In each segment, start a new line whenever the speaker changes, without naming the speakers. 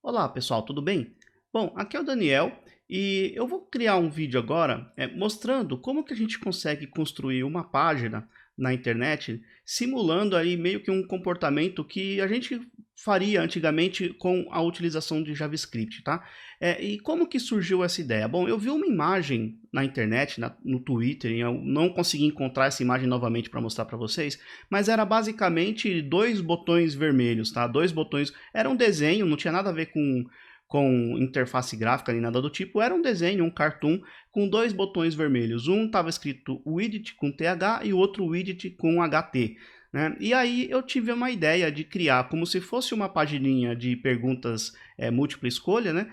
Olá pessoal, tudo bem? Bom, aqui é o Daniel e eu vou criar um vídeo agora mostrando como que a gente consegue construir uma página na internet simulando aí meio que um comportamento que a gente faria antigamente com a utilização de JavaScript, tá? E como que surgiu essa ideia? Bom, eu vi uma imagem na internet, no Twitter, e eu não consegui encontrar essa imagem novamente para mostrar para vocês, mas era basicamente dois botões vermelhos, tá? Dois botões, era um desenho, não tinha nada a ver com interface gráfica nem nada do tipo, era um desenho, um cartoon com dois botões vermelhos. Um estava escrito widget com TH e o outro widget com HT. Né? E aí eu tive uma ideia de criar como se fosse uma pagininha de perguntas múltipla escolha, né?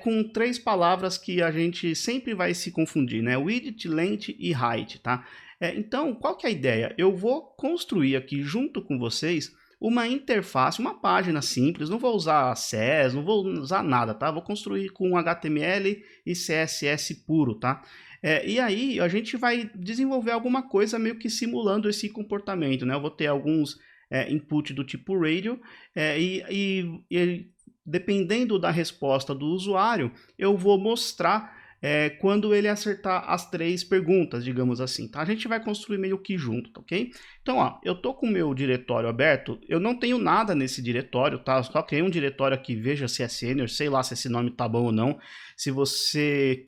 Com três palavras que a gente sempre vai se confundir, né? Widget, length e height, tá? Então, qual que é a ideia? Eu vou construir aqui junto com vocês uma interface, uma página simples, não vou usar CSS, não vou usar nada, tá? Vou construir com HTML e CSS puro, tá? E aí a gente vai desenvolver alguma coisa meio que simulando esse comportamento, né? Eu vou ter alguns input do tipo radio e dependendo da resposta do usuário, eu vou mostrar quando ele acertar as três perguntas, digamos assim, tá? A gente vai construir meio que junto, tá, ok? Então, ó, eu tô com o meu diretório aberto, eu não tenho nada nesse diretório, tá? Eu só criei um diretório aqui, veja se é sênior, sei lá se esse nome tá bom ou não. Se você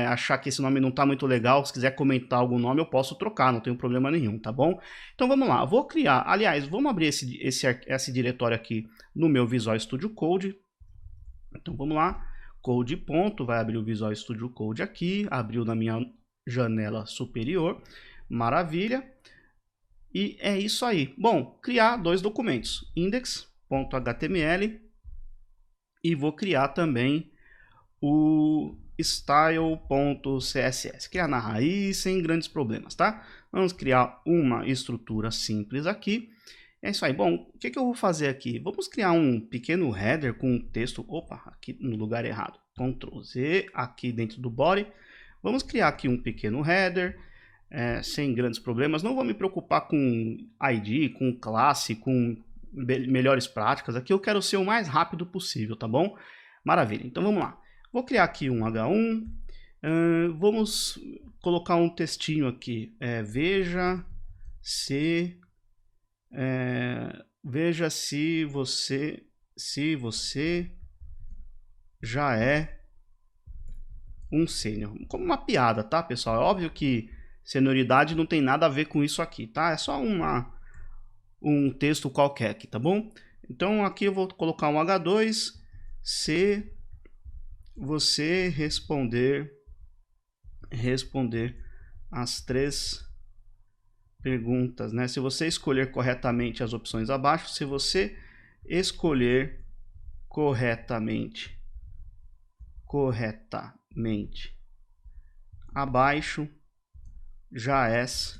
achar que esse nome não tá muito legal, se quiser comentar algum nome, eu posso trocar, não tem problema nenhum, tá bom? Então, vamos lá, vou criar, aliás, vamos abrir esse diretório aqui no meu Visual Studio Code. Então, vamos lá. Code ponto, vai abrir o Visual Studio Code aqui, abriu na minha janela superior, maravilha. E é isso aí. Bom, criar dois documentos, index.html e vou criar também o style.css, criar na raiz sem grandes problemas, tá? Vamos criar uma estrutura simples aqui. É isso aí. Bom, o que eu vou fazer aqui? Vamos criar um pequeno header com texto. Opa, aqui no lugar errado. Ctrl Z, aqui dentro do body. Vamos criar aqui um pequeno header, sem grandes problemas. Não vou me preocupar com ID, com classe, com melhores práticas. Aqui eu quero ser o mais rápido possível, tá bom? Maravilha. Então vamos lá. Vou criar aqui um H1. Vamos colocar um textinho aqui. Veja se você já é um sênior. Como uma piada, tá, pessoal? É óbvio que senioridade não tem nada a ver com isso aqui, tá? É só um texto qualquer aqui, tá bom? Então aqui eu vou colocar um H2, se você responder as três perguntas, né? Se você escolher corretamente as opções abaixo, se você escolher corretamente abaixo, já és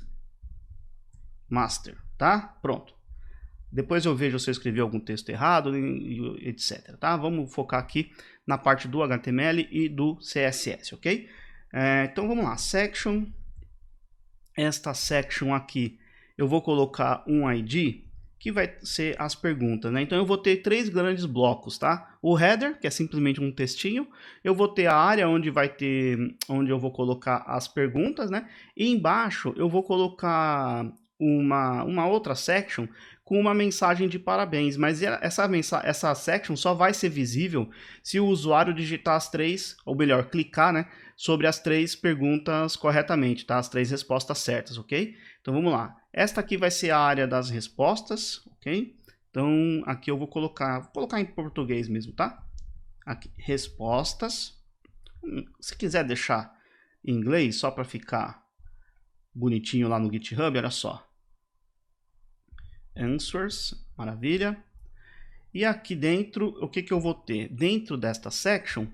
master, tá? Pronto. Depois eu vejo se eu escrevi algum texto errado, e etc, tá? Vamos focar aqui na parte do HTML e do CSS, ok? Então vamos lá, section. Esta section aqui, eu vou colocar um ID, que vai ser as perguntas, né? Então eu vou ter três grandes blocos, tá? O header, que é simplesmente um textinho. Eu vou ter a área onde eu vou colocar as perguntas, né? E embaixo eu vou colocar uma outra section com uma mensagem de parabéns, mas essa section só vai ser visível se o usuário digitar as três, ou melhor, clicar, né, sobre as três perguntas corretamente, tá? As três respostas certas, ok? Então vamos lá. Esta aqui vai ser a área das respostas, ok? Então aqui eu vou colocar em português mesmo, tá? Aqui, respostas. Se quiser deixar em inglês, só para ficar bonitinho lá no GitHub, olha só. Answers, maravilha. E aqui dentro, o que eu vou ter? Dentro desta section,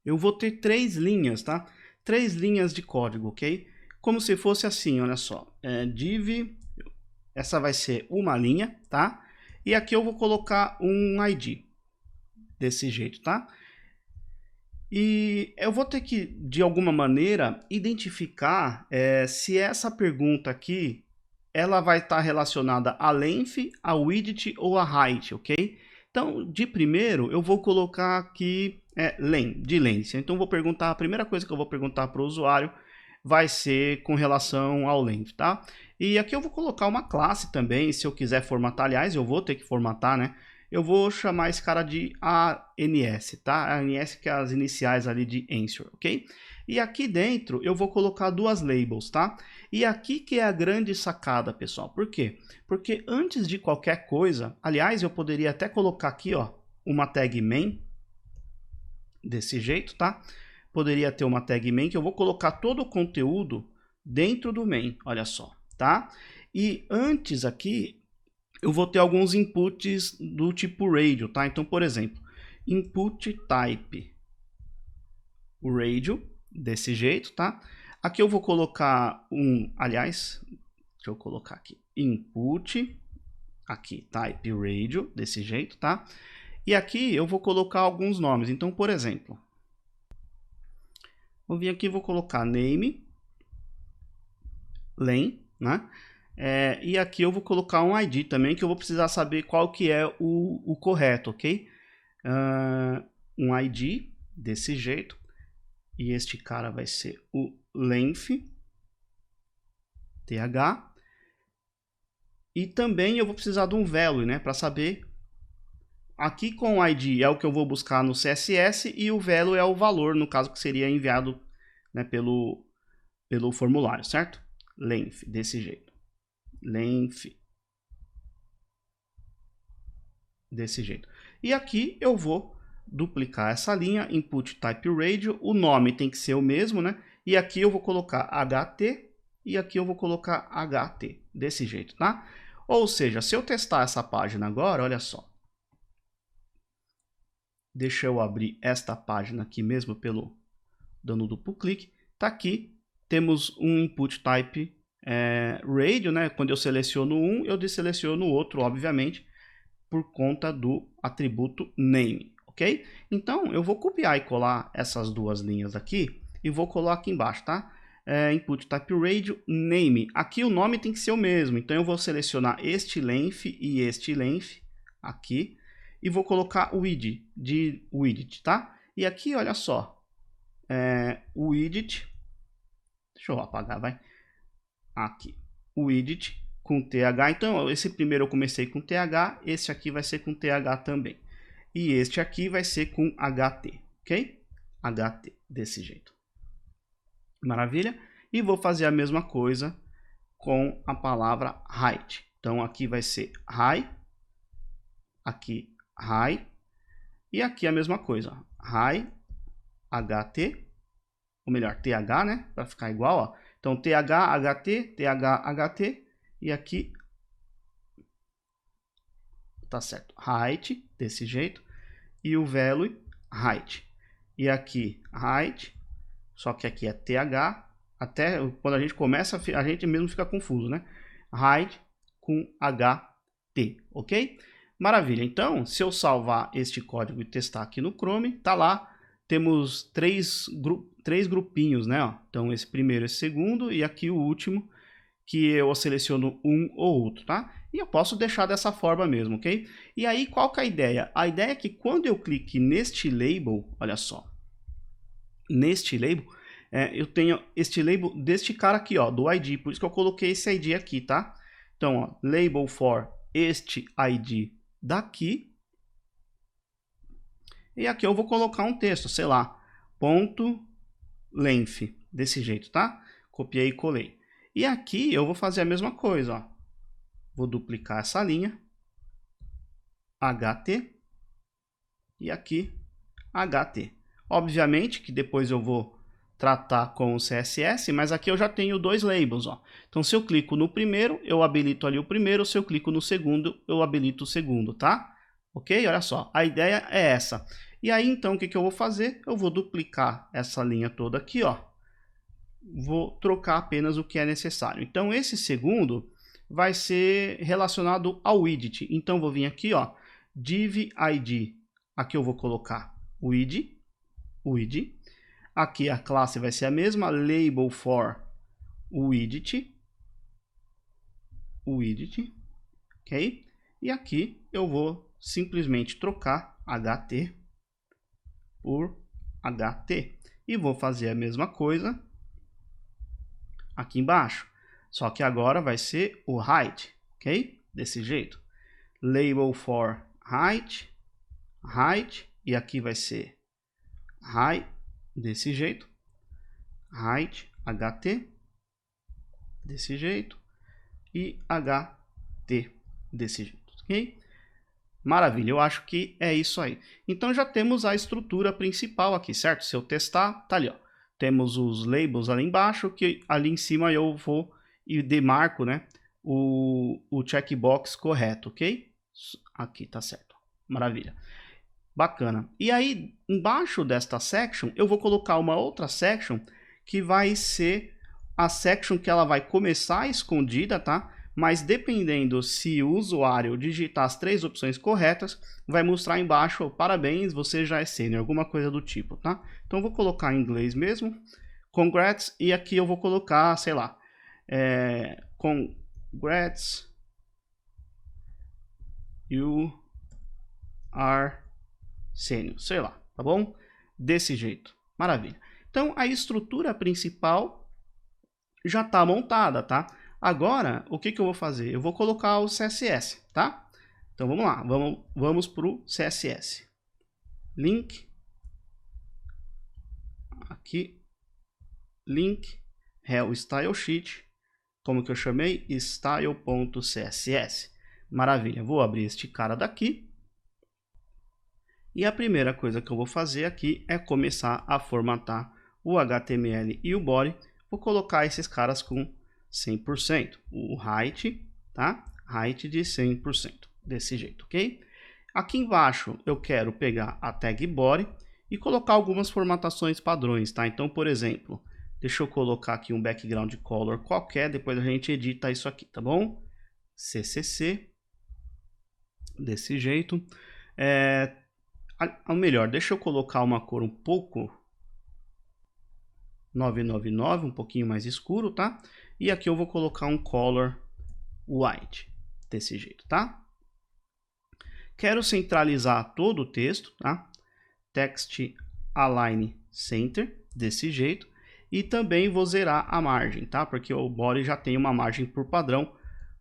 eu vou ter três linhas, tá? Três linhas de código, ok? Como se fosse assim, olha só. Div, essa vai ser uma linha, tá? E aqui eu vou colocar um ID, desse jeito, tá? E eu vou ter que, de alguma maneira, identificar se essa pergunta aqui ela vai estar relacionada a length, a width ou a height, ok? Então, de primeiro, eu vou colocar aqui de length. Então, vou perguntar, a primeira coisa que eu vou perguntar para o usuário vai ser com relação ao length, tá? E aqui eu vou colocar uma classe também, se eu quiser formatar, aliás, eu vou ter que formatar, né? Eu vou chamar esse cara de ANS, tá? ANS que é as iniciais ali de answer, ok? E aqui dentro eu vou colocar duas labels, tá? E aqui que é a grande sacada, pessoal. Por quê? Porque antes de qualquer coisa, aliás, eu poderia até colocar aqui, ó, uma tag main, desse jeito, tá? Poderia ter uma tag main que eu vou colocar todo o conteúdo dentro do main, olha só, tá? E antes aqui eu vou ter alguns inputs do tipo radio, tá? Então, por exemplo, input type radio, desse jeito, tá? Aqui eu vou colocar aliás, deixa eu colocar aqui, input, aqui, type radio, desse jeito, tá? E aqui eu vou colocar alguns nomes. Então, por exemplo, vou vir aqui e vou colocar name, len, né? E aqui eu vou colocar um ID também, que eu vou precisar saber qual que é o correto, ok? Um ID, desse jeito. E este cara vai ser o length, th. E também eu vou precisar de um value, né? Para saber. Aqui com o ID é o que eu vou buscar no CSS e o value é o valor, no caso que seria enviado, né, pelo formulário, certo? Length, desse jeito. Length. Desse jeito. E aqui eu vou duplicar essa linha, input type radio, o nome tem que ser o mesmo, né? E aqui eu vou colocar HT e aqui eu vou colocar HT, desse jeito, tá? Ou seja, se eu testar essa página agora, olha só. Deixa eu abrir esta página aqui mesmo dando duplo clique. Tá aqui, temos um input type radio, né? Quando eu seleciono um, eu desseleciono o outro, obviamente, por conta do atributo name, ok? Então, eu vou copiar e colar essas duas linhas aqui e vou colar aqui embaixo, tá? Input type radio, name. Aqui o nome tem que ser o mesmo, então eu vou selecionar este length e este length aqui e vou colocar o widget, tá? E aqui, olha só, o widget, deixa eu apagar, vai. Aqui, o widget com TH, então esse primeiro eu comecei com TH, esse aqui vai ser com TH também. E este aqui vai ser com HT, ok? HT, desse jeito. Maravilha? E vou fazer a mesma coisa com a palavra height. Então aqui vai ser high, aqui high, e aqui a mesma coisa, high, HT, ou melhor, TH, né? Para ficar igual, ó. Então TH, HT, TH, HT, e aqui, tá certo, height, desse jeito, e o value, height. E aqui, height, só que aqui é TH, até quando a gente começa, a gente mesmo fica confuso, né? Height com HT, ok? Maravilha, então, se eu salvar este código e testar aqui no Chrome, tá lá, temos três grupinhos, né? Então, esse primeiro, esse segundo, e aqui o último, que eu seleciono um ou outro, tá? E eu posso deixar dessa forma mesmo, ok? E aí, qual que é a ideia? A ideia é que quando eu clique neste label, olha só, neste label, eu tenho este label deste cara aqui, ó, do ID, por isso que eu coloquei esse ID aqui, tá? Então, ó, label for este ID daqui, e aqui eu vou colocar um texto, sei lá, ponto length, desse jeito, tá? Copiei e colei. E aqui eu vou fazer a mesma coisa, ó. Vou duplicar essa linha, HT, e aqui HT. Obviamente que depois eu vou tratar com o CSS, mas aqui eu já tenho dois labels, ó. Então se eu clico no primeiro, eu habilito ali o primeiro, se eu clico no segundo, eu habilito o segundo, tá? Ok? Olha só, a ideia é essa. E aí então o que eu vou fazer? Eu vou duplicar essa linha toda aqui, ó. Vou trocar apenas o que é necessário. Então esse segundo vai ser relacionado ao widget. Então vou vir aqui, ó, div id. Aqui eu vou colocar o id. Aqui a classe vai ser a mesma, label for widget, ok? E aqui eu vou simplesmente trocar HT por HT. E vou fazer a mesma coisa aqui embaixo. Só que agora vai ser o height, ok? Desse jeito. Label for height, e aqui vai ser height, desse jeito. Height, HT, desse jeito. E HT, desse jeito, ok? Maravilha, eu acho que é isso aí. Então já temos a estrutura principal aqui, certo? Se eu testar, tá ali, ó. Temos os labels ali embaixo, que ali em cima eu vou e demarco, né, o checkbox correto, ok? Aqui tá certo. Maravilha. Bacana. E aí, embaixo desta section, eu vou colocar uma outra section que vai ser a section que ela vai começar escondida, tá? Mas dependendo se o usuário digitar as 3 opções corretas, vai mostrar embaixo, parabéns, você já é sênior, alguma coisa do tipo, tá? Então eu vou colocar em inglês mesmo, congrats, e aqui eu vou colocar, sei lá, congrats, you are sênior, sei lá, tá bom? Desse jeito, maravilha. Então a estrutura principal já está montada, tá? Agora, o que eu vou fazer? Eu vou colocar o CSS, tá? Então vamos lá, vamos para o CSS. Link, aqui, link, rel style sheet, como que eu chamei? Style.css. Maravilha, vou abrir este cara daqui. E a primeira coisa que eu vou fazer aqui é começar a formatar o HTML e o body. Vou colocar esses caras com 100%. O height, tá? Height de 100%. Desse jeito, ok? Aqui embaixo eu quero pegar a tag body e colocar algumas formatações padrões, tá? Então, por exemplo, deixa eu colocar aqui um background color qualquer, depois a gente edita isso aqui, tá bom? CCC. Desse jeito. Ou melhor, deixa eu colocar uma cor um pouco 999, um pouquinho mais escuro, tá? E aqui eu vou colocar um color white, desse jeito, tá? Quero centralizar todo o texto, tá? Text align center, desse jeito. E também vou zerar a margem, tá? Porque o body já tem uma margem por padrão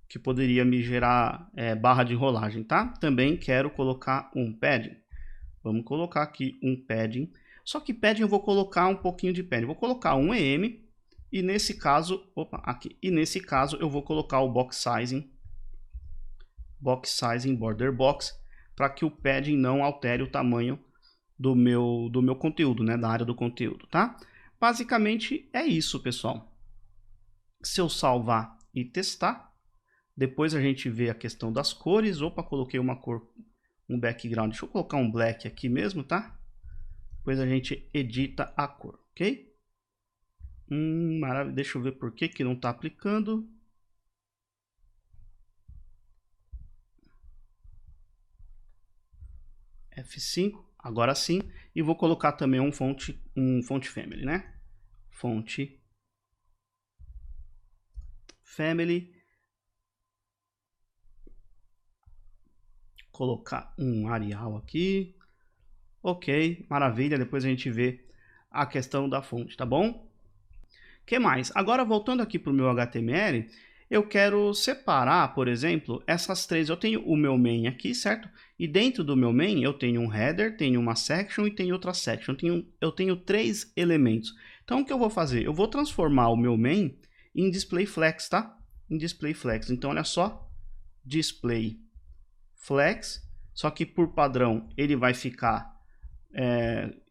que poderia me gerar barra de rolagem, tá? Também quero colocar um padding. Vamos colocar aqui um padding. Só que padding eu vou colocar um pouquinho de padding. Vou colocar um EM e nesse caso, e nesse caso eu vou colocar o box sizing border box para que o padding não altere o tamanho do meu conteúdo, né, da área do conteúdo, tá? Basicamente é isso, pessoal. Se eu salvar e testar, depois a gente vê a questão das cores. Coloquei uma cor, um background. Deixa eu colocar um black aqui mesmo, tá? Depois a gente edita a cor, ok? Maravilha. Deixa eu ver por que não está aplicando. F5, agora sim. E vou colocar também um font family, né? Font family. Colocar um Arial aqui. Ok, maravilha. Depois a gente vê a questão da fonte, tá bom? Que mais? Agora voltando aqui para o meu HTML, eu quero separar, por exemplo, essas 3. Eu tenho o meu main aqui, certo? E dentro do meu main eu tenho um header, tenho uma section e tenho outra section. Eu tenho 3 elementos. Então o que eu vou fazer? Eu vou transformar o meu main em display flex, tá? Em display flex. Então olha só, display flex, só que por padrão ele vai ficar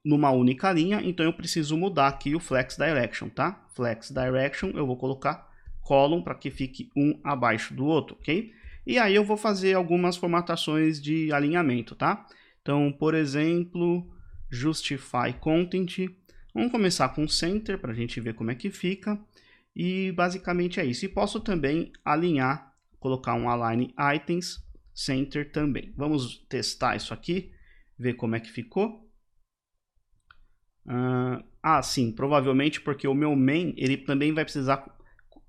numa única linha, então eu preciso mudar aqui o flex direction, tá? Flex direction, eu vou colocar column para que fique um abaixo do outro, ok? E aí eu vou fazer algumas formatações de alinhamento, tá? Então, por exemplo, justify content, vamos começar com center para a gente ver como é que fica, e basicamente é isso. E posso também alinhar, colocar um align items center também. Vamos testar isso aqui, ver como é que ficou. Sim, provavelmente porque o meu main, ele também vai precisar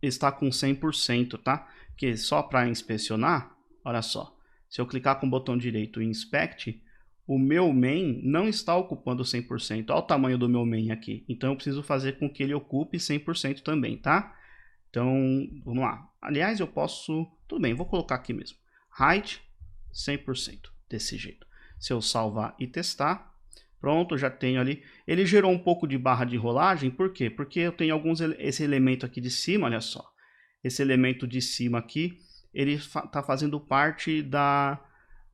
estar com 100%, tá? Porque só para inspecionar, olha só, se eu clicar com o botão direito em Inspect, o meu main não está ocupando 100%. Olha o tamanho do meu main aqui. Então eu preciso fazer com que ele ocupe 100% também, tá? Então, vamos lá. Aliás, eu posso... Tudo bem, vou colocar aqui mesmo. Height 100%, desse jeito. Se eu salvar e testar, pronto, já tenho ali. Ele gerou um pouco de barra de rolagem, por quê? Porque eu tenho esse elemento aqui de cima, olha só. Esse elemento de cima aqui, ele está fazendo parte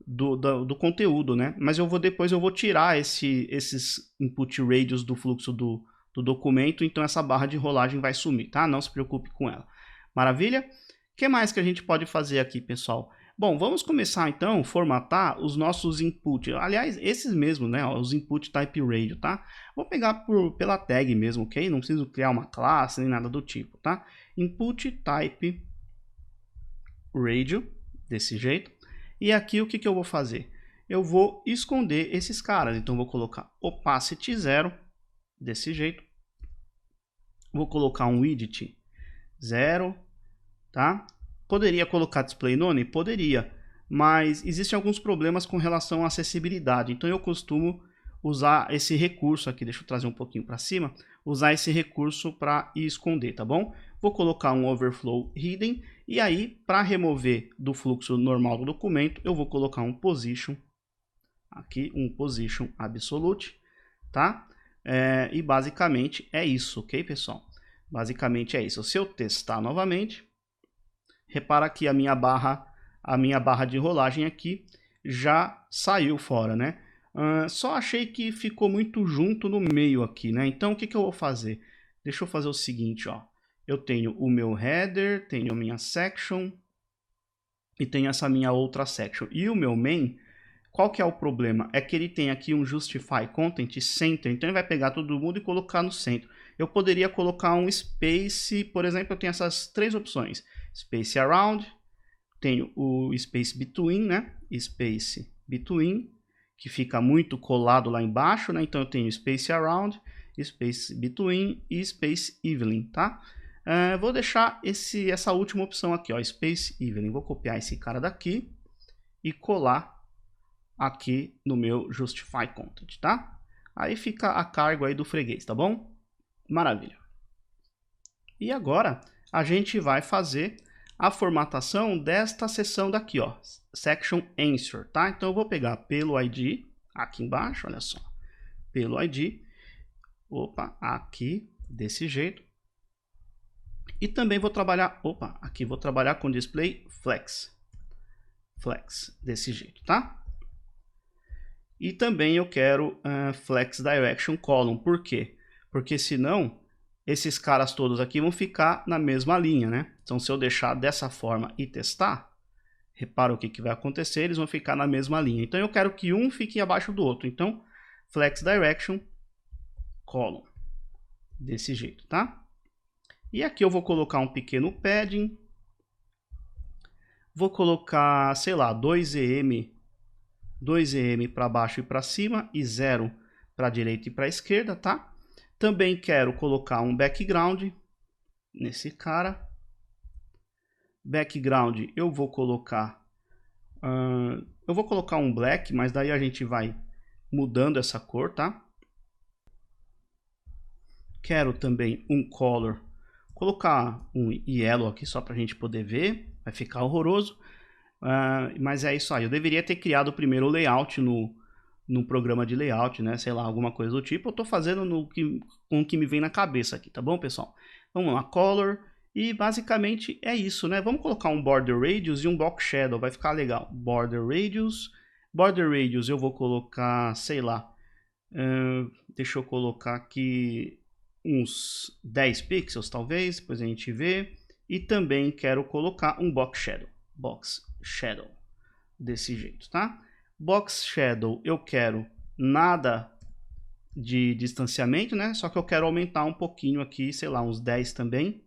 do conteúdo, né? Mas depois eu vou tirar esses input radius do fluxo do documento, então essa barra de rolagem vai sumir, tá? Não se preocupe com ela. Maravilha? O que mais que a gente pode fazer aqui, pessoal? Bom, vamos começar então a formatar os nossos input. Aliás, esses mesmos, né? Os input type radio, tá? Vou pegar pela tag mesmo, ok? Não preciso criar uma classe nem nada do tipo, tá? Input type radio, desse jeito. E aqui o que eu vou fazer? Eu vou esconder esses caras. Então vou colocar opacity 0, desse jeito. Vou colocar um widget 0, tá? Poderia colocar display none? Poderia, mas existem alguns problemas com relação à acessibilidade. Então eu costumo usar esse recurso aqui, deixa eu trazer um pouquinho para cima, usar esse recurso para esconder, tá bom? Vou colocar um overflow hidden e aí para remover do fluxo normal do documento, eu vou colocar um position, aqui um position absolute, tá? E basicamente é isso, ok, pessoal? Basicamente é isso. Se eu testar novamente, repara que a minha barra de rolagem aqui já saiu fora, né? Só achei que ficou muito junto no meio aqui, né? Então o que eu vou fazer? Deixa eu fazer o seguinte, ó. Eu tenho o meu header, tenho a minha section e tenho essa minha outra section. E o meu main, qual que é o problema? É que ele tem aqui um justify content center, então ele vai pegar todo mundo e colocar no centro. Eu poderia colocar um space, por exemplo, eu tenho essas três opções. Space around, tenho o space between, né? Space between, que fica muito colado lá embaixo, né? Então eu tenho space around, space between e space evening, tá? Vou deixar essa última opção aqui, ó, space evening. Vou copiar esse cara daqui e colar aqui no meu justify content, tá? Aí fica a cargo aí do freguês, tá bom? Maravilha. E agora a gente vai fazer a formatação desta seção daqui, ó, section answer, tá? Então eu vou pegar pelo ID aqui embaixo, olha só, pelo ID, opa, aqui desse jeito. E também vou trabalhar, aqui vou trabalhar com display flex, desse jeito, tá? E também eu quero flex direction column, por quê? Porque senão esses caras todos aqui vão ficar na mesma linha, né? Então se eu deixar dessa forma e testar, repara o que vai acontecer, eles vão ficar na mesma linha. Então eu quero que um fique abaixo do outro, então flex direction column, desse jeito, tá? E aqui eu vou colocar um pequeno padding, vou colocar, sei lá, 2em para baixo e para cima e 0 para a direita e para a esquerda, tá? Também quero colocar um background nesse cara. Background eu vou colocar um black, mas daí a gente vai mudando essa cor, tá? Quero também um color, colocar um yellow aqui só para a gente poder ver, vai ficar horroroso. Mas é isso aí, eu deveria ter criado primeiro o layout no programa de layout, né? Sei lá, alguma coisa do tipo. Eu tô fazendo com o que me vem na cabeça aqui, tá bom, pessoal? Vamos lá, color, e basicamente é isso, né? Vamos colocar um border radius e um box shadow, vai ficar legal. Border radius eu vou colocar, sei lá, deixa eu colocar aqui uns 10 pixels talvez, depois a gente vê. E também quero colocar um box shadow, desse jeito, tá? Box shadow eu quero nada de distanciamento, né? Só que eu quero aumentar um pouquinho aqui, sei lá, uns 10 também.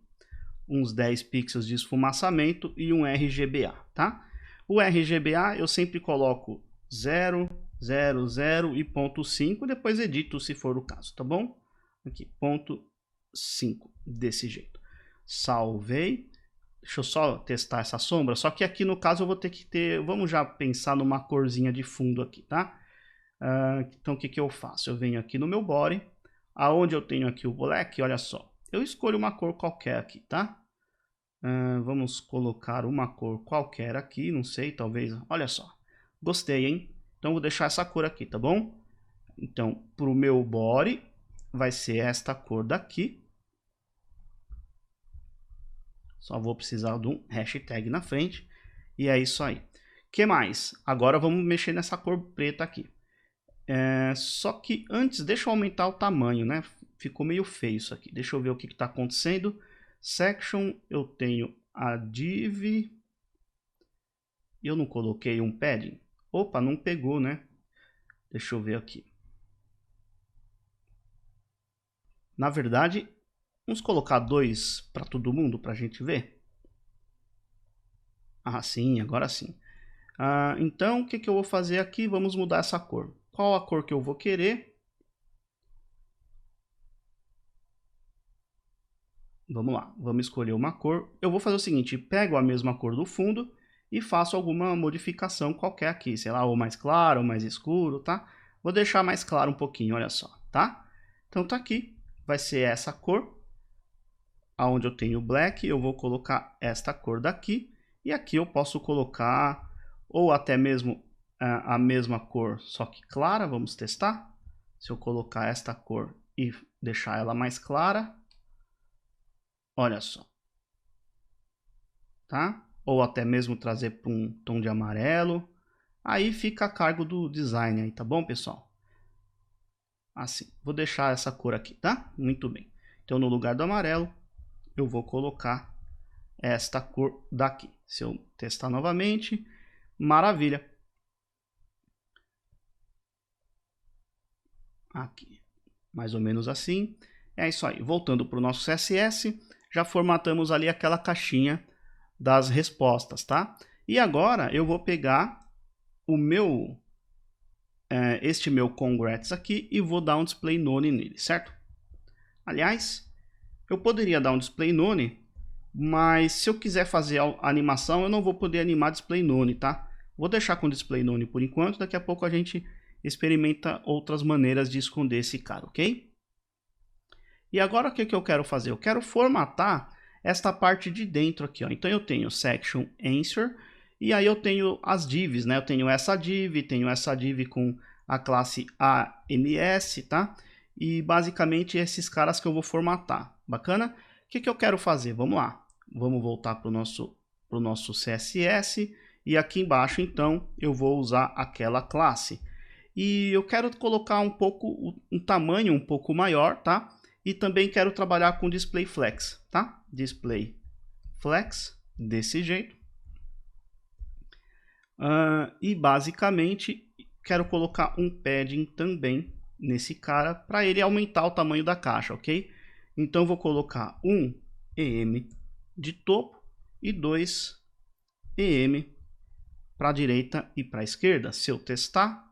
Uns 10 pixels de esfumaçamento e um RGBA, tá? O RGBA eu sempre coloco 0, 0, 0 e ponto 5, depois edito se for o caso, tá bom? Aqui, ponto 5, desse jeito. Salvei. Deixa eu só testar essa sombra, só que aqui no caso eu vou ter que ter, vamos já pensar numa corzinha de fundo aqui, tá? Então o que que eu faço? Eu venho aqui no meu body, aonde eu tenho aqui o black, olha só. Eu escolho uma cor qualquer aqui, tá? Vamos colocar uma cor qualquer aqui, não sei, talvez, olha só. Gostei, hein? Então vou deixar essa cor aqui, tá bom? Então, para o meu body, vai ser esta cor daqui. Só vou precisar de um hashtag na frente. E é isso aí. Que mais? Agora vamos mexer nessa cor preta aqui. Só que antes, deixa eu aumentar o tamanho, né? Ficou meio feio isso aqui. Deixa eu ver o que está acontecendo. Section, eu tenho a div. Eu não coloquei um padding. Opa, não pegou, né? Deixa eu ver aqui. Na verdade, vamos colocar 2 para todo mundo para a gente ver. Ah, sim, agora sim. Então, o que que eu vou fazer aqui? Vamos mudar essa cor. Qual a cor que eu vou querer? Vamos lá, vamos escolher uma cor. Eu vou fazer o seguinte, pego a mesma cor do fundo e faço alguma modificação qualquer aqui, sei lá, ou mais claro, ou mais escuro, tá? Vou deixar mais claro um pouquinho, olha só, tá? Então tá aqui, vai ser essa cor. Aonde eu tenho black, eu vou colocar esta cor daqui. E aqui eu posso colocar, ou até mesmo a mesma cor, só que clara, vamos testar. Se eu colocar esta cor e deixar ela mais clara, olha só, tá? Ou até mesmo trazer para um tom de amarelo. Aí fica a cargo do design aí, tá bom, pessoal? Assim, vou deixar essa cor aqui, tá? Muito bem. Então, no lugar do amarelo, eu vou colocar esta cor daqui. Se eu testar novamente, maravilha. Aqui, mais ou menos assim. É isso aí. Voltando para o nosso CSS, já formatamos ali aquela caixinha das respostas, tá? E agora eu vou pegar o meu, este meu congrats aqui e vou dar um display none nele, certo? Aliás, eu poderia dar um display none, mas se eu quiser fazer a animação, eu não vou poder animar display none, tá? Vou deixar com display none por enquanto, daqui a pouco a gente experimenta outras maneiras de esconder esse cara, ok? E agora o que eu quero fazer? Eu quero formatar esta parte de dentro aqui, ó. Então eu tenho section answer e aí eu tenho as divs, né? Eu tenho essa div com a classe ANS, tá? E basicamente esses caras que eu vou formatar. Bacana? O que eu quero fazer? Vamos lá. Vamos voltar para o nosso CSS e aqui embaixo então eu vou usar aquela classe. E eu quero colocar um pouco um tamanho um pouco maior, tá? E também quero trabalhar com display flex, tá? Display flex desse jeito. E basicamente quero colocar um padding também nesse cara para ele aumentar o tamanho da caixa, ok? Então vou colocar 1 EM de topo e 2 EM para a direita e para a esquerda. Se eu testar,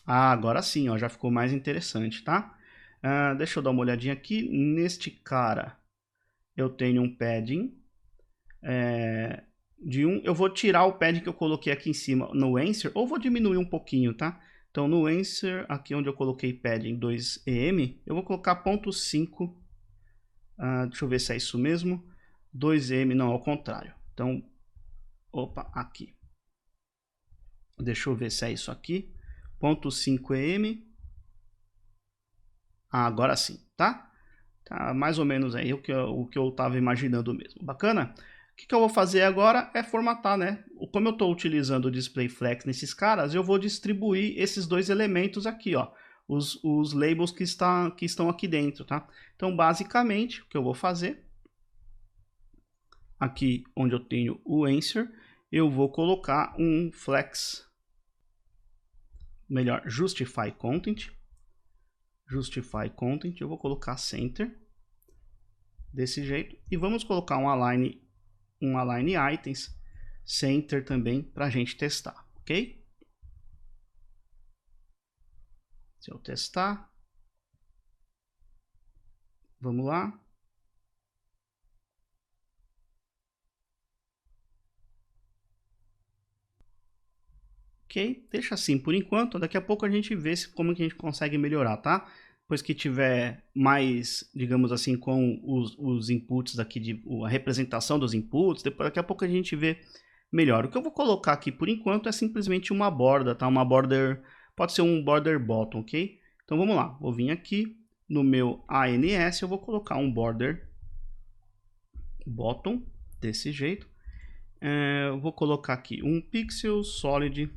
agora sim, ó, já ficou mais interessante, tá? Deixa eu dar uma olhadinha aqui. Neste cara, eu tenho um padding de 1. Eu vou tirar o padding que eu coloquei aqui em cima no answer, ou vou diminuir um pouquinho, tá? Então, no answer, aqui onde eu coloquei padding 2em, eu vou colocar 0.5. Deixa eu ver se é isso mesmo. 2em, não, ao contrário. Então, opa, aqui. Deixa eu ver se é isso aqui. 0.5em. Agora sim, tá? Tá mais ou menos aí o que eu estava imaginando mesmo. Bacana? O que eu vou fazer agora é formatar, né? Como eu estou utilizando o display flex nesses caras, eu vou distribuir esses dois elementos aqui, ó. Os labels que estão aqui dentro, tá? Então, basicamente, o que eu vou fazer, aqui onde eu tenho o answer, eu vou colocar um flex, melhor, justify content. Justify content, eu vou colocar center desse jeito e vamos colocar um align items center também para a gente testar, ok? Se eu testar, vamos lá. Ok? Deixa assim por enquanto, daqui a pouco a gente vê como que a gente consegue melhorar, tá? Depois que tiver mais, digamos assim, com os inputs aqui, a representação dos inputs, daqui a pouco a gente vê melhor. O que eu vou colocar aqui por enquanto é simplesmente uma borda, tá? Uma border, pode ser um border bottom, ok? Então vamos lá, vou vir aqui no meu ANS, eu vou colocar um border bottom, desse jeito. Eu vou colocar aqui um pixel solid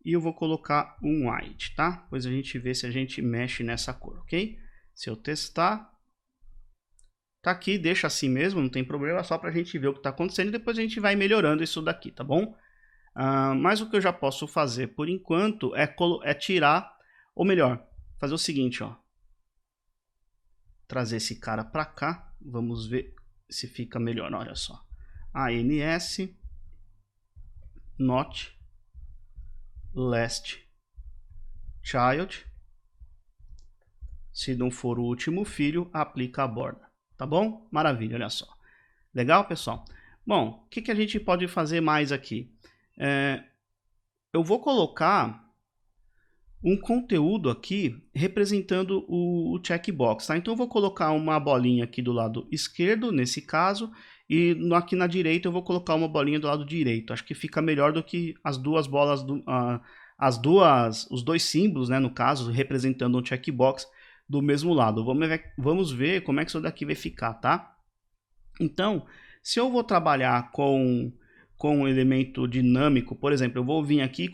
e eu vou colocar um white, tá? Depois a gente vê se a gente mexe nessa cor, ok? Se eu testar, tá aqui, deixa assim mesmo, não tem problema, só pra gente ver o que tá acontecendo e depois a gente vai melhorando isso daqui, tá bom? Mas o que eu já posso fazer por enquanto é tirar, ou melhor, fazer o seguinte, ó. Trazer esse cara pra cá, vamos ver se fica melhor, olha só. ANS, not, last child. Se não for o último filho, aplica a borda. Tá bom? Maravilha, olha só. Legal, pessoal? Bom, o que a gente pode fazer mais aqui? Eu vou colocar um conteúdo aqui representando o checkbox, tá? Então eu vou colocar uma bolinha aqui do lado esquerdo, nesse caso, e aqui na direita eu vou colocar uma bolinha do lado direito. Acho que fica melhor do que as duas bolas, os dois símbolos, né, no caso, representando um checkbox do mesmo lado. Vamos ver como é que isso daqui vai ficar, tá? Então, se eu vou trabalhar com um elemento dinâmico, por exemplo, eu vou vir aqui e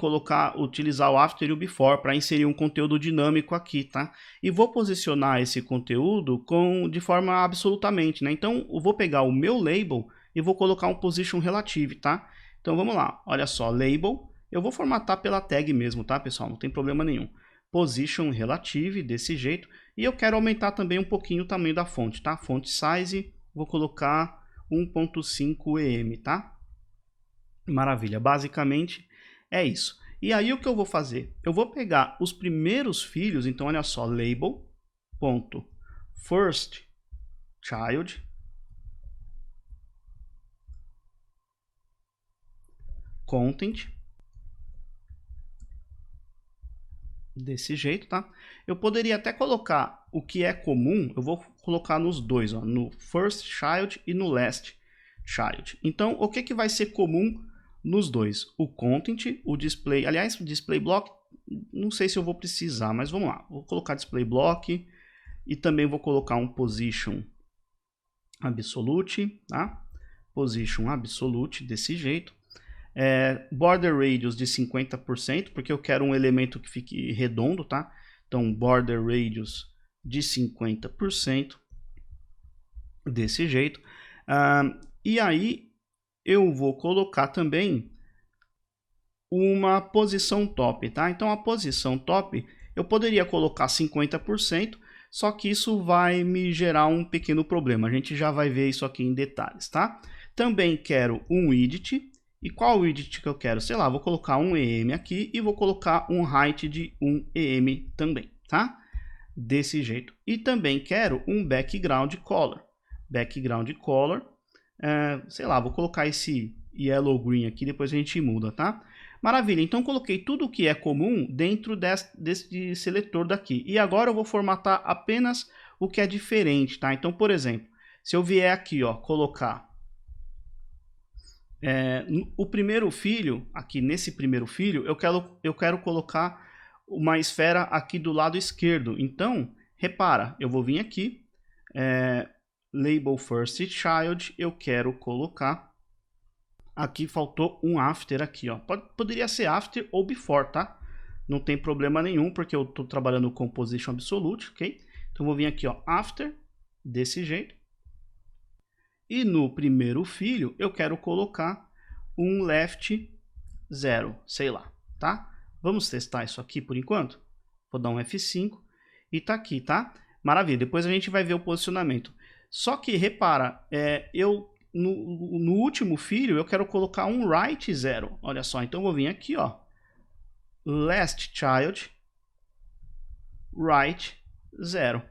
utilizar o after e o before para inserir um conteúdo dinâmico aqui, tá? E vou posicionar esse conteúdo de forma absolutamente, né? Então, eu vou pegar o meu label e vou colocar um position relative, tá? Então, vamos lá. Olha só, label. Eu vou formatar pela tag mesmo, tá, pessoal? Não tem problema nenhum. Position relative, desse jeito. E eu quero aumentar também um pouquinho o tamanho da fonte, tá? Font size, vou colocar 1.5 em, tá? Maravilha, basicamente é isso. E aí o que eu vou fazer? Eu vou pegar os primeiros filhos, então olha só, label.first child content, desse jeito, tá? Eu poderia até colocar o que é comum, eu vou colocar nos dois, ó, no first child e no last child. Então, o que vai ser comum nos dois? O content, o display, aliás, o display block, não sei se eu vou precisar, mas vamos lá. Vou colocar display block e também vou colocar um position absolute, tá? Position absolute, desse jeito. Border radius de 50%, porque eu quero um elemento que fique redondo, tá? Então, border radius de 50%, desse jeito. E aí, eu vou colocar também uma posição top, tá? Então, a posição top, eu poderia colocar 50%, só que isso vai me gerar um pequeno problema. A gente já vai ver isso aqui em detalhes, tá? Também quero um widget. E qual widget que eu quero? Sei lá, vou colocar um EM aqui e vou colocar um height de 1 EM também, tá? Desse jeito. E também quero um background color. Background color, sei lá, vou colocar esse yellow green aqui, depois a gente muda, tá? Maravilha, então coloquei tudo o que é comum dentro desse seletor daqui. E agora eu vou formatar apenas o que é diferente, tá? Então, por exemplo, se eu vier aqui, ó, colocar o primeiro filho, aqui nesse primeiro filho, eu quero colocar uma esfera aqui do lado esquerdo. Então, repara, eu vou vir aqui, label first child, eu quero colocar, aqui faltou um after aqui, ó. Poderia ser after ou before, tá? Não tem problema nenhum, porque eu estou trabalhando com position absolute, ok? Então, eu vou vir aqui, ó, after, desse jeito. E no primeiro filho, eu quero colocar um left 0, sei lá, tá? Vamos testar isso aqui por enquanto? Vou dar um F5 e tá aqui, tá? Maravilha, depois a gente vai ver o posicionamento. Só que, repara, no último filho, eu quero colocar um right 0. Olha só, então eu vou vir aqui, ó. Last child, right 0.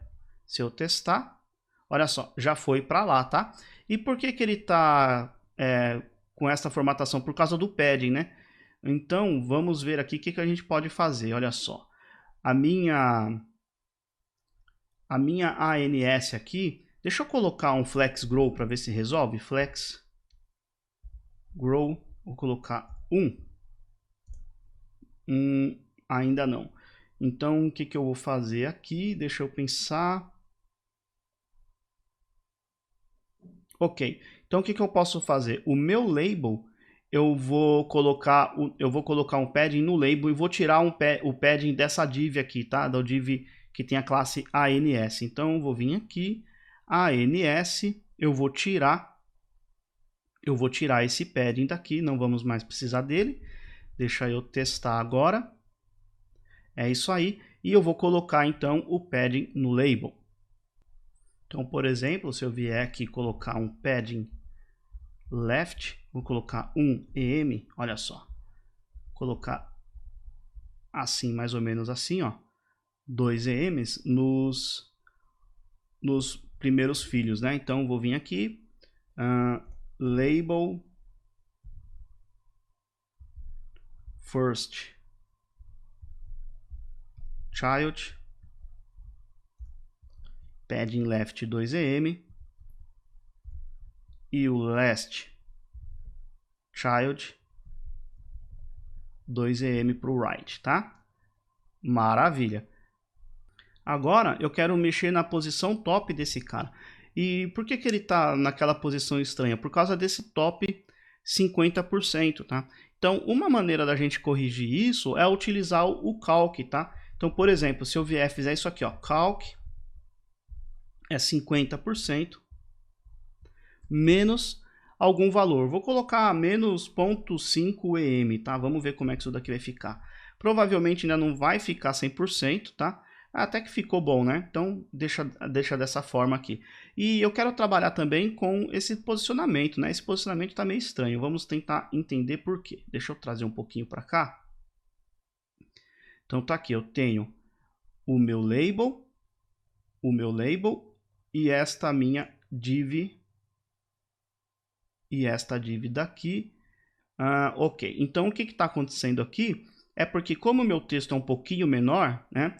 Se eu testar, olha só, já foi para lá, tá? E por que ele está com essa formatação? Por causa do padding, né? Então, vamos ver aqui o que a gente pode fazer. Olha só, a minha ANS aqui, deixa eu colocar um Flex Grow para ver se resolve. Flex Grow, vou colocar 1. Ainda não. Então, o que eu vou fazer aqui? Deixa eu pensar. Ok, então o que eu posso fazer? O meu label, eu vou colocar um padding no label e vou tirar o padding dessa div aqui, tá? Da div que tem a classe ANS. Então, eu vou vir aqui, ANS, eu vou tirar esse padding daqui, não vamos mais precisar dele. Deixa eu testar agora. É isso aí. E eu vou colocar, então, o padding no label. Então, por exemplo, se eu vier aqui colocar um padding left, vou colocar um EM, olha só. Colocar assim, mais ou menos assim, ó. 2 EMs nos primeiros filhos, né? Então, vou vir aqui, label first child, padding left 2 EM e o last child 2 EM para o right, tá? Maravilha. Agora eu quero mexer na posição top desse cara. E por que ele está naquela posição estranha? Por causa desse top 50%, tá? Então, uma maneira da gente corrigir isso é utilizar o calc, tá? Então, por exemplo, se eu vier fizer isso aqui, ó, calc é 50% menos algum valor. Vou colocar menos 0,5 EM, tá? Vamos ver como é que isso daqui vai ficar. Provavelmente ainda não vai ficar 100%, tá? Até que ficou bom, né? Então, deixa dessa forma aqui. E eu quero trabalhar também com esse posicionamento, né? Esse posicionamento está meio estranho. Vamos tentar entender por quê. Deixa eu trazer um pouquinho para cá. Então, tá aqui. Eu tenho o meu label e esta minha div e esta div daqui. Ok, então o que está acontecendo aqui é porque como o meu texto é um pouquinho menor, né,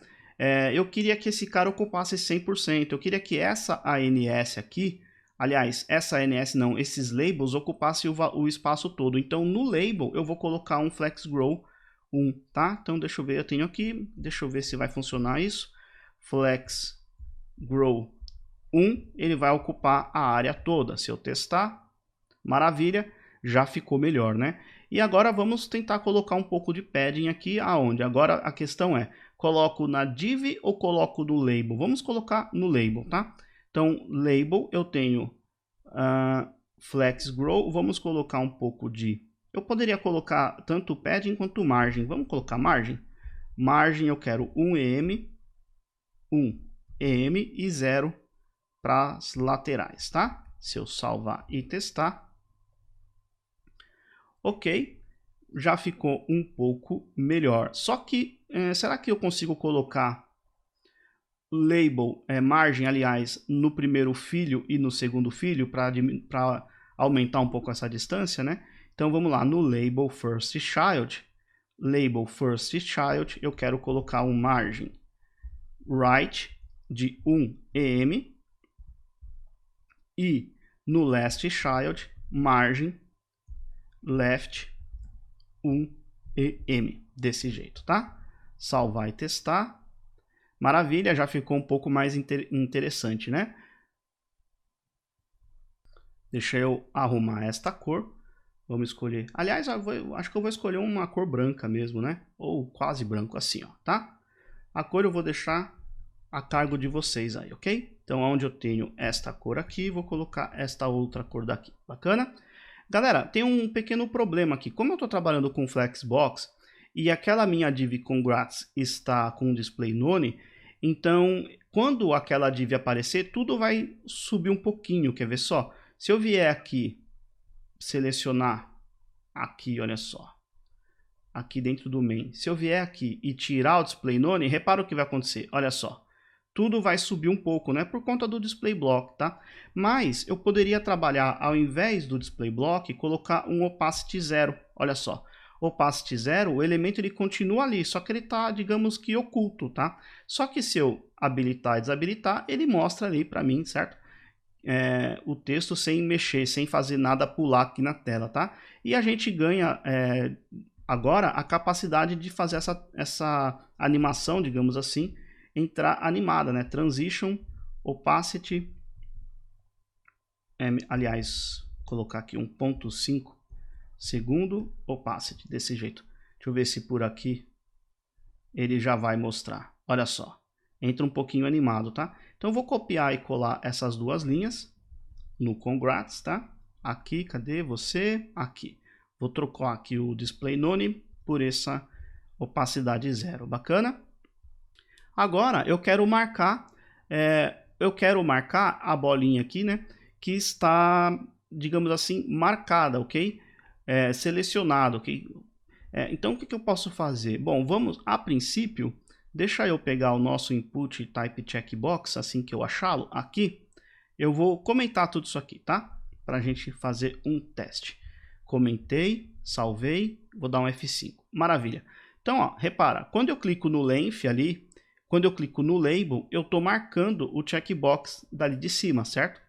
eu queria que esse cara ocupasse 100%, eu queria que essa ANS aqui, aliás, essa ANS não, esses labels ocupassem o espaço todo. Então no label eu vou colocar um flex grow 1, tá? Então deixa eu ver, eu tenho aqui, deixa eu ver se vai funcionar isso. Flex grow 1, ele vai ocupar a área toda. Se eu testar, maravilha, já ficou melhor, né? E agora vamos tentar colocar um pouco de padding aqui, aonde? Agora a questão é, coloco na div ou coloco no label? Vamos colocar no label, tá? Então, label, eu tenho flex grow, vamos colocar um pouco de... Eu poderia colocar tanto padding quanto margem. Vamos colocar margem? Margem eu quero 1 EM e 0 para as laterais, tá? Se eu salvar e testar, ok, já ficou um pouco melhor. Só que, será que eu consigo colocar label, margem, aliás, no primeiro filho e no segundo filho para aumentar um pouco essa distância, né? Então vamos lá, no label first child, eu quero colocar um margem right de 1 EM e no last child, margem left 1 EM, desse jeito, tá? Salvar e testar. Maravilha, já ficou um pouco mais interessante, né? Deixa eu arrumar esta cor. Vamos escolher. Aliás, acho que eu vou escolher uma cor branca mesmo, né? Ou quase branco assim, ó, tá? A cor eu vou deixar a cargo de vocês aí, ok? Então, onde eu tenho esta cor aqui, vou colocar esta outra cor daqui. Bacana? Galera, tem um pequeno problema aqui. Como eu estou trabalhando com Flexbox e aquela minha div congrats está com display none, então quando aquela div aparecer, tudo vai subir um pouquinho. Quer ver só? Se eu vier aqui, selecionar aqui, olha só, aqui dentro do main. Se eu vier aqui e tirar o display none, repara o que vai acontecer. Olha só. Tudo vai subir um pouco, né? Por conta do display block, tá? Mas eu poderia trabalhar, ao invés do display block, colocar um opacity 0. Olha só. opacity 0, o elemento ele continua ali, só que ele está, digamos que oculto, tá? Só que se eu habilitar e desabilitar, ele mostra ali para mim, certo? O texto sem mexer, sem fazer nada pular aqui na tela, tá? E a gente ganha agora a capacidade de fazer essa animação, digamos assim, entrar animada, né? Transition, opacity, aliás, colocar aqui 1.5 segundo, opacity, desse jeito. Deixa eu ver se por aqui ele já vai mostrar. Olha só, entra um pouquinho animado, tá? Então eu vou copiar e colar essas duas linhas no congrats, tá? Aqui, cadê você? Aqui. Vou trocar aqui o display none por essa opacidade 0. Bacana? Agora eu quero marcar a bolinha aqui, né? Que está, digamos assim, marcada, ok? Selecionado, ok? Então o que eu posso fazer? Bom, vamos, a princípio, deixa eu pegar o nosso input type checkbox, assim que eu achá-lo, aqui. Eu vou comentar tudo isso aqui, tá? Para a gente fazer um teste. Comentei, salvei, vou dar um F5. Maravilha. Então, ó, repara, quando eu clico no length ali, quando eu clico no label, eu estou marcando o checkbox dali de cima, certo?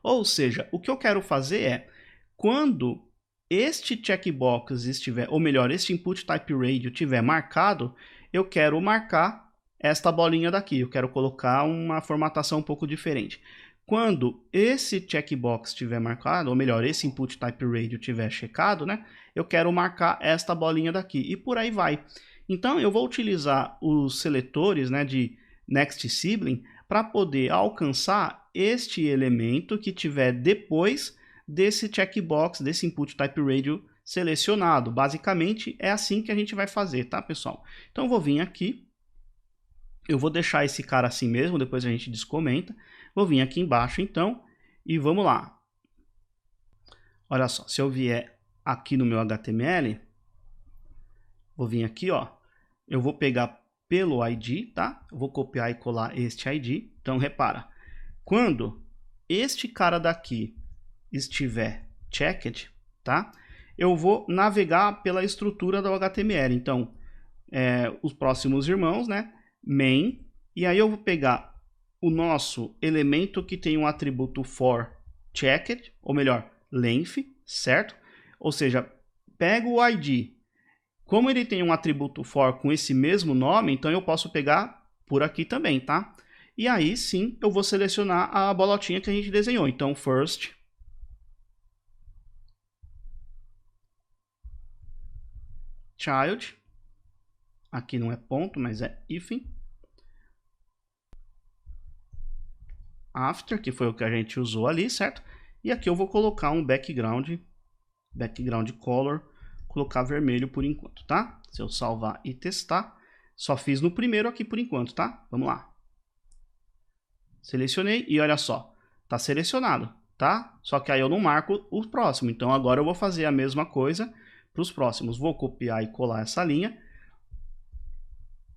Ou seja, o que eu quero fazer é, quando este checkbox estiver, ou melhor, este input type radio estiver marcado, eu quero marcar esta bolinha daqui. Eu quero colocar uma formatação um pouco diferente. Quando esse checkbox estiver marcado, ou melhor, esse input type radio estiver checado, né, eu quero marcar esta bolinha daqui. E por aí vai. Então, eu vou utilizar os seletores, né, de next sibling para poder alcançar este elemento que tiver depois desse checkbox, desse input type radio selecionado. Basicamente, é assim que a gente vai fazer, tá, pessoal? Então, eu vou vir aqui, eu vou deixar esse cara assim mesmo, depois a gente descomenta. Vou vir aqui embaixo, então, e vamos lá. Olha só, se eu vier aqui no meu HTML, vou vir aqui, ó, eu vou pegar pelo ID, tá? Eu vou copiar e colar este ID. Então, repara, quando este cara daqui estiver checked, tá? Eu vou navegar pela estrutura do HTML. Então, os próximos irmãos, né? Main, e aí eu vou pegar o nosso elemento que tem um atributo for checked, ou melhor, length, certo? Ou seja, pego o ID. Como ele tem um atributo for com esse mesmo nome, então eu posso pegar por aqui também, tá? E aí sim eu vou selecionar a bolotinha que a gente desenhou. Então, first child, aqui não é ponto, mas é hífen, after, que foi o que a gente usou ali, certo? E aqui eu vou colocar um background color, colocar vermelho por enquanto, tá? Se eu salvar e testar, só fiz no primeiro aqui por enquanto, tá? Vamos lá. Selecionei e olha só, tá selecionado, tá? Só que aí eu não marco o próximo, então agora eu vou fazer a mesma coisa para os próximos. Vou copiar e colar essa linha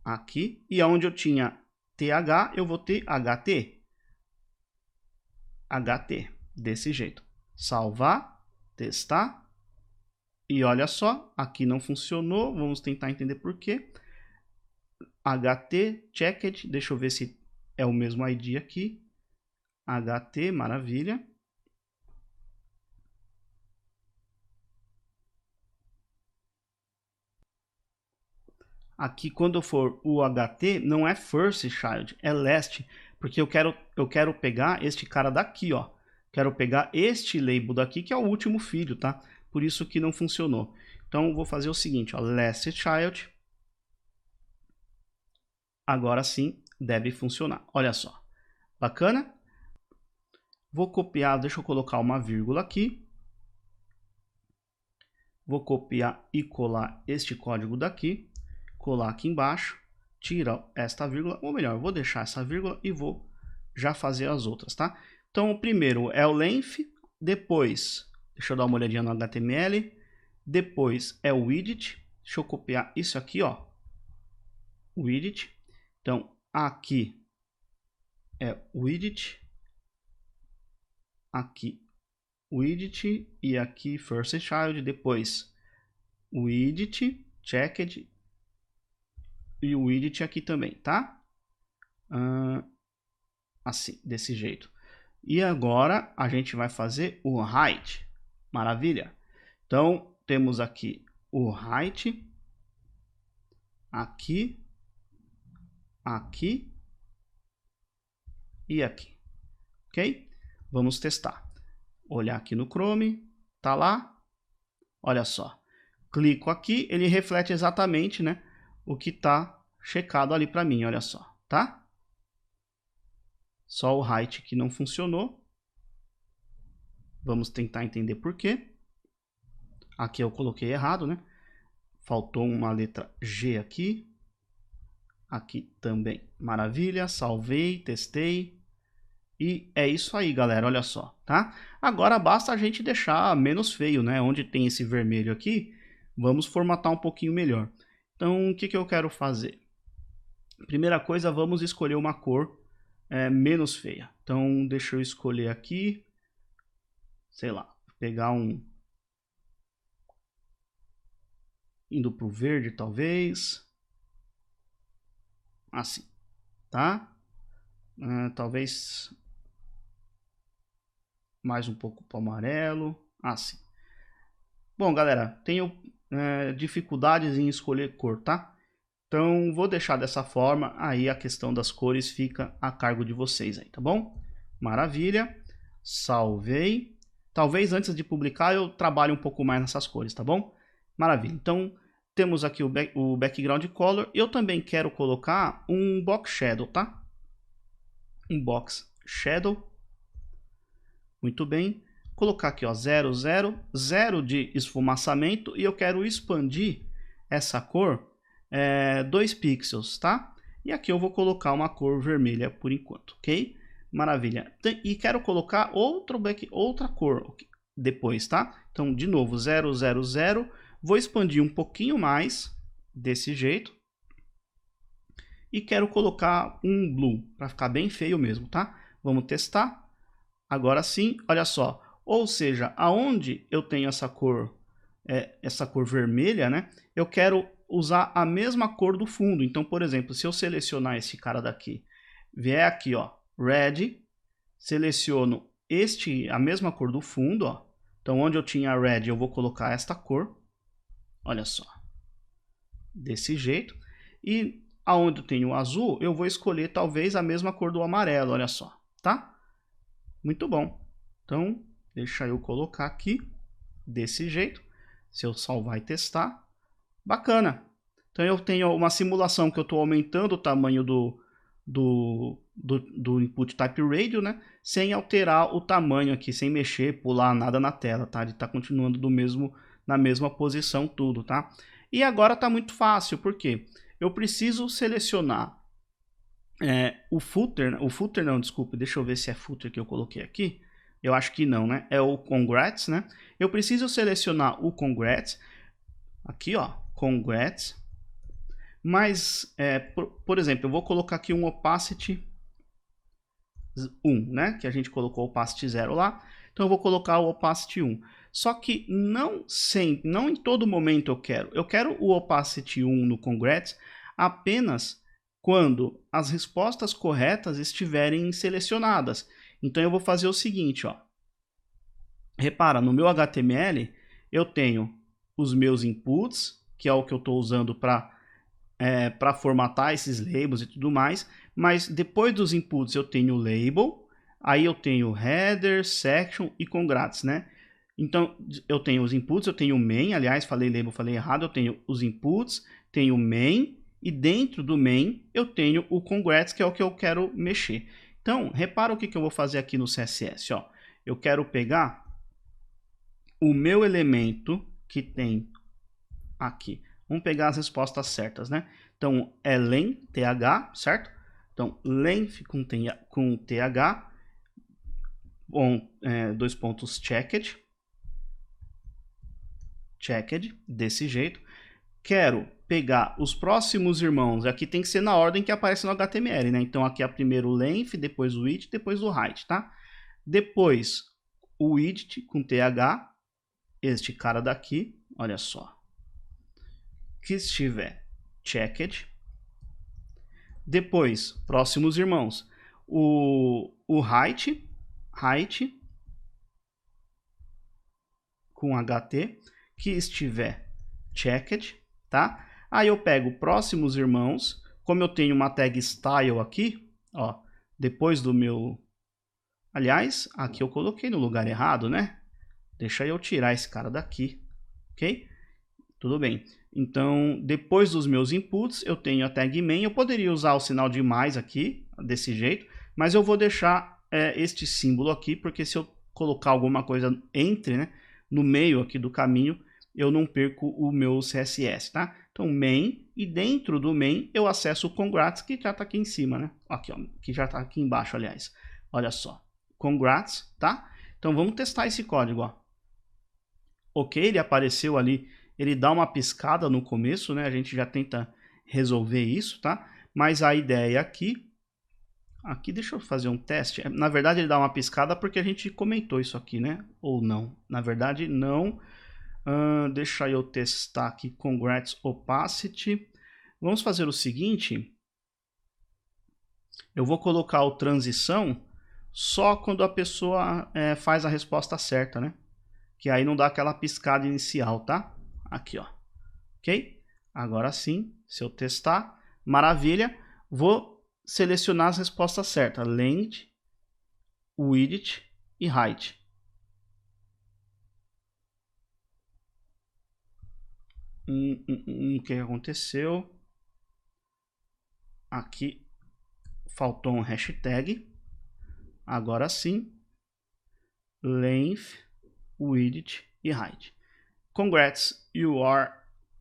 aqui, e onde eu tinha TH, eu vou ter HT. HT, desse jeito. Salvar, testar, e olha só, aqui não funcionou, vamos tentar entender por quê. HT, checked, deixa eu ver se é o mesmo ID aqui. HT, maravilha. Aqui, quando for o HT, não é first child, é last, porque eu quero pegar este cara daqui, ó. Quero pegar este label daqui, que é o último filho, tá? Por isso que não funcionou. Então, vou fazer o seguinte, ó, last child. Agora sim, deve funcionar. Olha só, bacana? Vou copiar, deixa eu colocar uma vírgula aqui. Vou copiar e colar este código daqui. Colar aqui embaixo, tira esta vírgula, ou melhor, vou deixar essa vírgula e vou já fazer as outras, tá? Então, o primeiro é o length, depois, deixa eu dar uma olhadinha no HTML, depois é o widget, deixa eu copiar isso aqui, ó, widget, então, aqui é widget, aqui widget, e aqui first child, depois widget, checked e o widget aqui também, tá? Assim, desse jeito. E agora a gente vai fazer o height. Maravilha. Então, temos aqui o height, aqui, aqui e aqui. Ok? Vamos testar. Olhar aqui no Chrome, tá lá. Olha só. Clico aqui, ele reflete exatamente, né, o que está checado ali para mim, olha só, tá? Só o height que não funcionou. Vamos tentar entender por quê. Aqui eu coloquei errado, né? Faltou uma letra G aqui. Aqui também. Maravilha, salvei, testei. E é isso aí, galera, olha só, tá? Agora basta a gente deixar menos feio, né? Onde tem esse vermelho aqui, vamos formatar um pouquinho melhor. Então, o que eu quero fazer? Primeira coisa, vamos escolher uma cor menos feia. Então, deixa eu escolher aqui, sei lá, pegar um... Indo para o verde, talvez. Assim, tá? Talvez mais um pouco para o amarelo, assim. Bom, galera, tenho dificuldades em escolher cor, tá? Então, vou deixar dessa forma, aí a questão das cores fica a cargo de vocês aí, tá bom? Maravilha, salvei. Talvez antes de publicar eu trabalhe um pouco mais nessas cores, tá bom? Maravilha, então temos aqui o background color. Eu também quero colocar um box shadow, tá? Um box shadow. Muito bem. Colocar aqui, ó, 0, 0, 0 de esfumaçamento e eu quero expandir essa cor 2 pixels, tá? E aqui eu vou colocar uma cor vermelha por enquanto, ok? Maravilha. E quero colocar outra cor depois, tá? Então, de novo, 0, 0, 0. Vou expandir um pouquinho mais, desse jeito. E quero colocar um blue, para ficar bem feio mesmo, tá? Vamos testar. Agora sim, olha só. Ou seja, aonde eu tenho essa cor vermelha, né? Eu quero usar a mesma cor do fundo. Então, por exemplo, se eu selecionar esse cara daqui, vier aqui, ó, red, seleciono a mesma cor do fundo, ó. Então, onde eu tinha red, eu vou colocar esta cor. Olha só. Desse jeito. E aonde eu tenho azul, eu vou escolher talvez a mesma cor do amarelo, olha só, tá? Muito bom. Então, deixa eu colocar aqui desse jeito. Se eu salvar e testar, bacana. Então eu tenho uma simulação que eu estou aumentando o tamanho do input type radio, né? Sem alterar o tamanho aqui, sem mexer, pular nada na tela, tá? Ele está continuando na mesma posição tudo, tá? E agora está muito fácil, porque eu preciso selecionar o footer não, desculpe, deixa eu ver se é footer que eu coloquei aqui. Eu acho que não, né? É o congrats, né? Eu preciso selecionar o congrats. Aqui, ó, congrats. Mas, por exemplo, eu vou colocar aqui um opacity 1, né? Que a gente colocou o opacity 0 lá. Então, eu vou colocar o opacity 1. Só que não em todo momento eu quero. Eu quero o opacity 1 no congrats apenas quando as respostas corretas estiverem selecionadas. Então, eu vou fazer o seguinte, ó. Repara, no meu HTML, eu tenho os meus inputs, que é o que eu estou usando para formatar esses labels e tudo mais. Mas depois dos inputs eu tenho o label, aí eu tenho header, section e congrats, né? Então, eu tenho os inputs, eu tenho o main, aliás, falei label, falei errado, eu tenho os inputs, tenho o main, e dentro do main eu tenho o congrats, que é o que eu quero mexer. Então, repara o que eu vou fazer aqui no CSS, ó. Eu quero pegar o meu elemento que tem aqui. Vamos pegar as respostas certas, né? Então, é len, th, certo? Então, length com th, bom, 2 pontos checked, desse jeito. Quero pegar os próximos irmãos, aqui tem que ser na ordem que aparece no HTML, né? Então, aqui é primeiro o length, depois o width, depois o height, tá? Depois, o width com th, este cara daqui, olha só. que estiver checked. Depois, próximos irmãos, o height com HT que estiver checked, tá? Aí eu pego próximos irmãos, como eu tenho uma tag style aqui, ó, depois do meu... Aliás, aqui eu coloquei no lugar errado, né? Deixa eu tirar esse cara daqui, ok? Tudo bem. Então, depois dos meus inputs, eu tenho a tag main. Eu poderia usar o sinal de mais aqui, desse jeito, mas eu vou deixar este símbolo aqui, porque se eu colocar alguma coisa entre, né, no meio aqui do caminho, eu não perco o meu CSS, tá? Então, main, e dentro do main eu acesso o congrats, que já está aqui em cima, né? Aqui, ó, que já está aqui embaixo, aliás. Olha só, congrats, tá? Então, vamos testar esse código, ó. Ok, ele apareceu ali, ele dá uma piscada no começo, né? A gente já tenta resolver isso, tá? Mas a ideia aqui deixa eu fazer um teste. Na verdade, ele dá uma piscada porque a gente comentou isso aqui, né? Ou não. Na verdade, não. Deixa eu testar aqui, congrats opacity. Vamos fazer o seguinte. Eu vou colocar o transição só quando a pessoa faz a resposta certa, né? Que aí não dá aquela piscada inicial, tá? Aqui, ó. Ok? Agora sim, se eu testar, maravilha. Vou selecionar as respostas certas. Length, width e height. O que aconteceu? Aqui faltou um hashtag. Agora sim. Length, width e height. Congrats, you are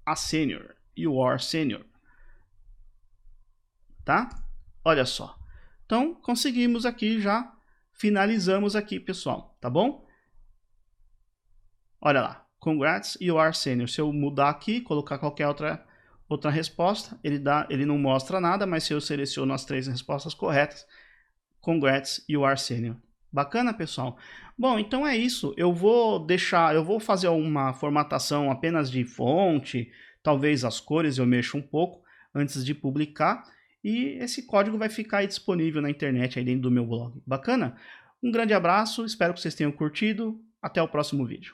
a senior. You are senior. Tá? Olha só. Então, conseguimos aqui já. Finalizamos aqui, pessoal. Tá bom? Olha lá. Congrats, you are senior. Se eu mudar aqui, colocar qualquer outra resposta, ele não mostra nada, mas se eu seleciono as 3 respostas corretas, congrats, you are senior. Bacana, pessoal? Bom, então é isso. Eu vou fazer uma formatação apenas de fonte, talvez as cores eu mexo um pouco antes de publicar, e esse código vai ficar aí disponível na internet aí dentro do meu blog. Bacana? Um grande abraço, espero que vocês tenham curtido. Até o próximo vídeo.